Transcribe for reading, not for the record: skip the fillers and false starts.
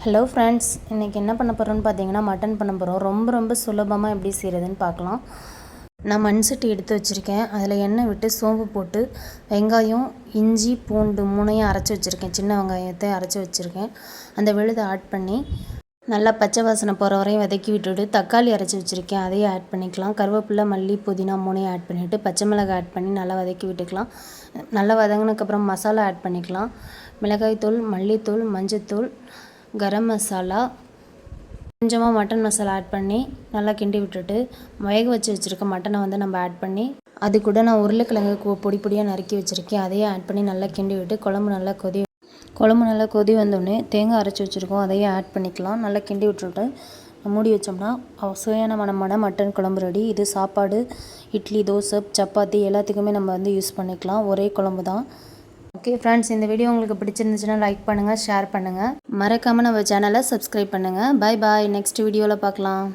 Hello friends, இன்றைக்கி என்ன பண்ண போகிறோன்னு பார்த்தீங்கன்னா மட்டன் பண்ண போகிறோம். ரொம்ப சுலபமாக எப்படி செய்கிறதுன்னு பார்க்கலாம். நான் மண் சட்டி எடுத்து வச்சுருக்கேன். அதில் எண்ணெய் விட்டு சோம்பு போட்டு வெங்காயம், இஞ்சி, பூண்டு மூணையும் அரைச்சி வச்சுருக்கேன். சின்ன வெங்காயத்தை அரைச்சி வச்சுருக்கேன். அந்த விழுதை ஆட் பண்ணி நல்லா பச்சை வாசனை போகிற வரையும் வதக்கி விட்டுட்டு தக்காளி அரைச்சி வச்சுருக்கேன், அதையும் ஆட் பண்ணிக்கலாம். கருவேப்பிலை, மல்லி, புதினா மூணையும் ஆட் பண்ணிவிட்டு பச்சை மிளகாய் ஆட் பண்ணி நல்லா வதக்கி விட்டுக்கலாம். நல்லா வதங்கினதுக்கப்புறம் மசாலா ஆட் பண்ணிக்கலாம். மிளகாய்த்தூள், மல்லித்தூள், மஞ்சத்தூள், கரம் மசாலா, கொஞ்சமாக மட்டன் மசாலா ஆட் பண்ணி நல்லா கிண்டி விட்டுட்டு வேக வச்சு வச்சுருக்க மட்டனை நம்ம ஆட் பண்ணி அது கூட நான் உருளைக்கிழங்கு பொடி பொடியாக நறுக்கி வச்சுருக்கேன், அதையும் ஆட் பண்ணி நல்லா கிண்டி விட்டு குழம்பு நல்லா கொதி வந்தோடனே தேங்காய் அரைச்சி வச்சுருக்கோம், அதையும் ஆட் பண்ணிக்கலாம். நல்லா கிண்டி விட்டுட்டு மூடி வச்சோம்னா சுவையான மணமான மட்டன் குழம்பு ரெடி. இது சாப்பாடு, இட்லி, தோசை, சப்பாத்தி எல்லாத்துக்குமே நம்ம யூஸ் பண்ணிக்கலாம். ஒரே குழம்பு தான். ஓகே ஃப்ரெண்ட்ஸ், இந்த வீடியோ உங்களுக்கு பிடிச்சிருந்துச்சுன்னா லைக் பண்ணுங்கள், ஷேர் பண்ணுங்கள். மறக்காமல் நம்ம சேனலை சப்ஸ்கிரைப் பண்ணுங்கள். பாய். நெக்ஸ்ட் வீடியோவில் பார்க்கலாம்.